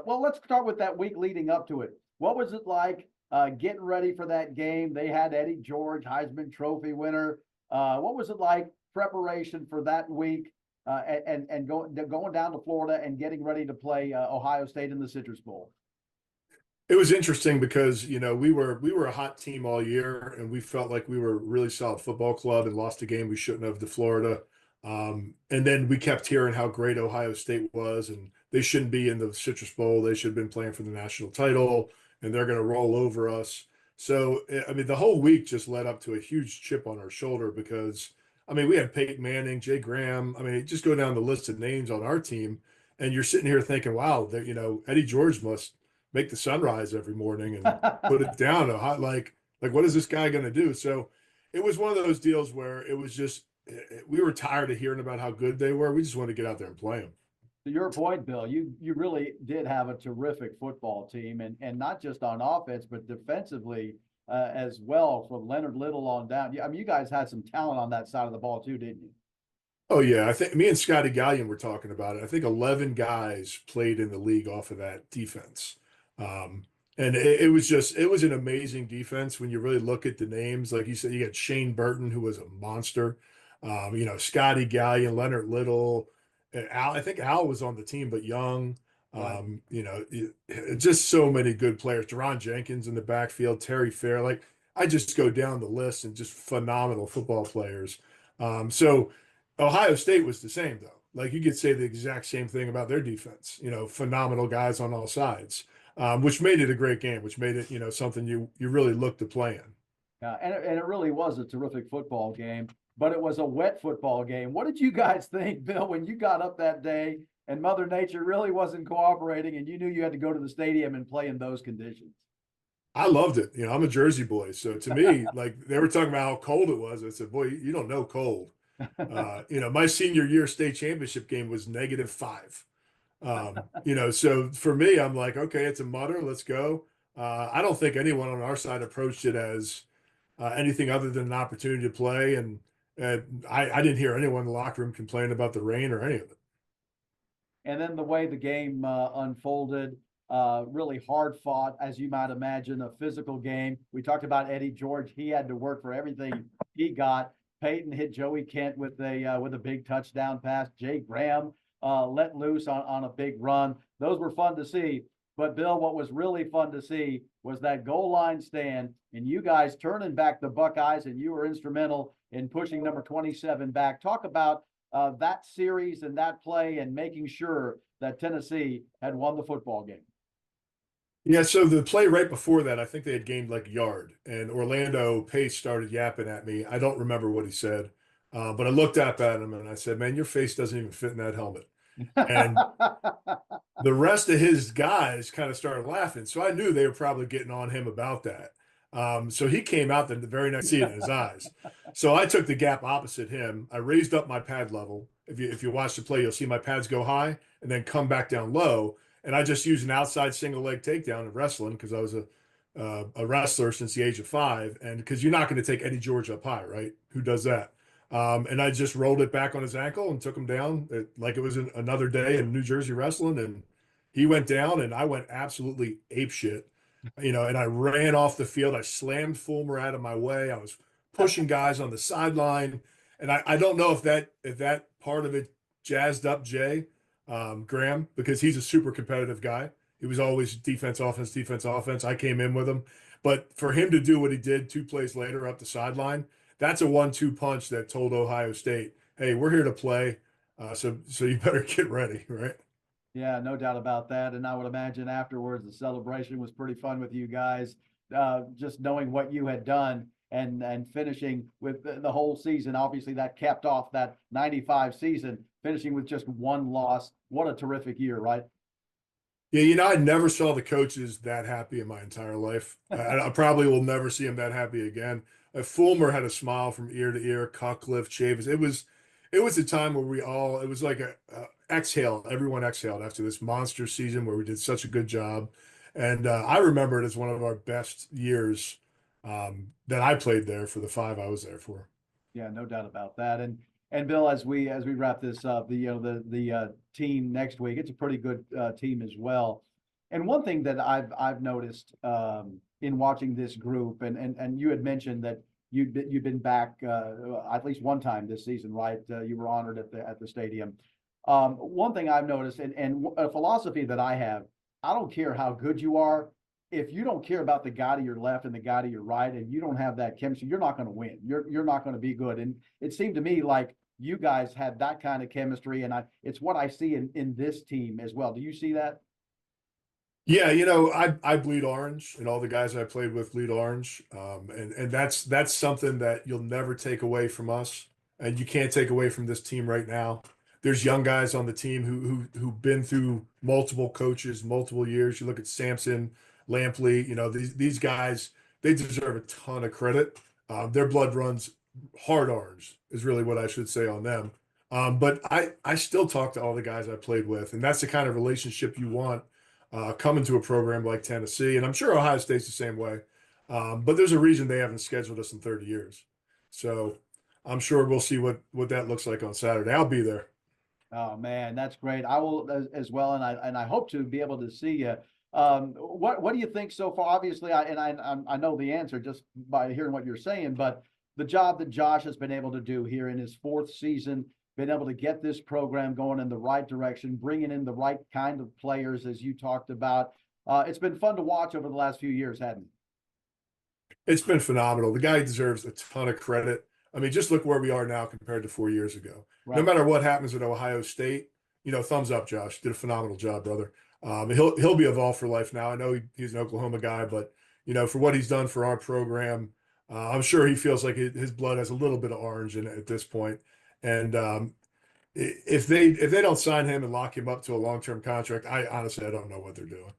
Well, let's start with that week leading up to it. What was it like getting ready for that game? They had Eddie George, Heisman Trophy winner. What was it like preparation for that week and going down to Florida and getting ready to play Ohio State in the Citrus Bowl? It was interesting because, we were a hot team all year and we felt like we were a really solid football club and lost a game we shouldn't have to Florida. And then we kept hearing how great Ohio State was and they shouldn't be in the Citrus Bowl. They should have been playing for the national title and they're going to roll over us. So, I mean, the whole week just led up to a huge chip on our shoulder because, I mean, we had Peyton Manning, Jay Graham. I mean, just go down the list of names on our team and you're sitting here thinking, wow, Eddie George must make the sunrise every morning and put it down a hot like what is this guy going to do? So it was one of those deals where it was just we were tired of hearing about how good they were. We just wanted to get out there and play them. To your point, Bill, you really did have a terrific football team, and not just on offense, but defensively as well, from Leonard Little on down. I mean, you guys had some talent on that side of the ball too, didn't you? Oh yeah, I think me and Scotty Gallion were talking about it. I think 11 guys played in the league off of that defense. Um, and it was an amazing defense when you really look at the names. Like you said, you got Shane Burton, who was a monster. Scotty Gallion, Leonard Little, and Al. I think Al was on the team, but young. Right. Just so many good players. Deron Jenkins in the backfield, Terry Fair. Like I just go down the list and just phenomenal football players. So Ohio State was the same though. Like you could say the exact same thing about their defense. Phenomenal guys on all sides, which made it a great game. Which made it something you really look to play in. Yeah, and it really was a terrific football game, but it was a wet football game. What did you guys think, Bill, when you got up that day and Mother Nature really wasn't cooperating and you knew you had to go to the stadium and play in those conditions? I loved it. I'm a Jersey boy, so to me, like they were talking about how cold it was. I said, "Boy, you don't know cold." My senior year state championship game was -5. So for me, I'm like, okay, it's a mutter. Let's go. I don't think anyone on our side approached it as anything other than an opportunity to play. And I didn't hear anyone in the locker room complain about the rain or any of it. And then the way the game unfolded, really hard fought, as you might imagine, a physical game. We talked about Eddie George; he had to work for everything he got. Peyton hit Joey Kent with a big touchdown pass. Jay Graham let loose on a big run. Those were fun to see. But Bill, what was really fun to see was that goal line stand and you guys turning back the Buckeyes, and you were instrumental in pushing number 27 back. Talk about that series and that play and making sure that Tennessee had won the football game. Yeah, so the play right before that, I think they had gained like a yard, and Orlando Pace started yapping at me. I don't remember what he said, but I looked up at him and I said, "Man, your face doesn't even fit in that helmet." And the rest of his guys kind of started laughing. So I knew they were probably getting on him about that. So he came out the very next see it in his eyes. So I took the gap opposite him. I raised up my pad level. If you watch the play, you'll see my pads go high and then come back down low. And I just used an outside single leg takedown in wrestling because I was a wrestler since the age of 5. And because you're not going to take Eddie George up high, right? Who does that? And I just rolled it back on his ankle and took him down like it was another day in New Jersey wrestling. And he went down and I went absolutely apeshit, and I ran off the field. I slammed Fulmer out of my way. I was pushing guys on the sideline. And I don't know if that part of it jazzed up Jay Graham because he's a super competitive guy. He was always defense, offense, defense, offense. I came in with him. But for him to do what he did 2 plays later up the sideline, that's a 1-2 punch that told Ohio State, "Hey, we're here to play, so you better get ready." Right? Yeah, no doubt about that. And I would imagine afterwards the celebration was pretty fun with you guys, just knowing what you had done and finishing with the whole season. Obviously, that capped off that 95 season, finishing with just one loss. What a terrific year, right? Yeah, I never saw the coaches that happy in my entire life. I probably will never see them that happy again. Fulmer had a smile from ear to ear. Cutcliffe, Chavis. It was a time where it was like a exhale. Everyone exhaled after this monster season where we did such a good job. And I remember it as one of our best years that I played there for the 5 I was there for. Yeah, no doubt about that. And Bill, as we wrap this up, the team next week, it's a pretty good team as well. And one thing that I've noticed in watching this group, and you had mentioned that you've been back at least one time this season, right? You were honored at the stadium. One thing I've noticed, and a philosophy that I have, I don't care how good you are. If you don't care about the guy to your left and the guy to your right, and you don't have that chemistry, you're not going to win. You're not going to be good. And it seemed to me like you guys had that kind of chemistry, and it's what I see in this team as well. Do you see that? Yeah, you know, I bleed orange, and all the guys I played with bleed orange, and that's something that you'll never take away from us, and you can't take away from this team right now. There's young guys on the team who've been through multiple coaches, multiple years. You look at Sampson, Lampley, you know, these guys, they deserve a ton of credit. Their blood runs hard orange, is really what I should say on them. But I still talk to all the guys I played with, and that's the kind of relationship you want coming to a program like Tennessee, and I'm sure Ohio State's the same way. But there's a reason they haven't scheduled us in 30 years. So I'm sure we'll see what that looks like on Saturday. I'll be there. Oh man, that's great. I will as well, and I hope to be able to see you. What do you think so far? Obviously, I know the answer just by hearing what you're saying, but the job that Josh has been able to do here in his fourth season, been able to get this program going in the right direction, bringing in the right kind of players as you talked about. It's been fun to watch over the last few years, hasn't it? It's been phenomenal. The guy deserves a ton of credit. I mean, just look where we are now compared to 4 years ago. No Right. matter what happens at Ohio State, you know, thumbs up, Josh. Did a phenomenal job, brother. He'll be a Vol for life now. I know he's an Oklahoma guy, but you know, for what he's done for our program, I'm sure he feels like his blood has a little bit of orange in it at this point. And if they don't sign him and lock him up to a long-term contract, I honestly I don't know what they're doing.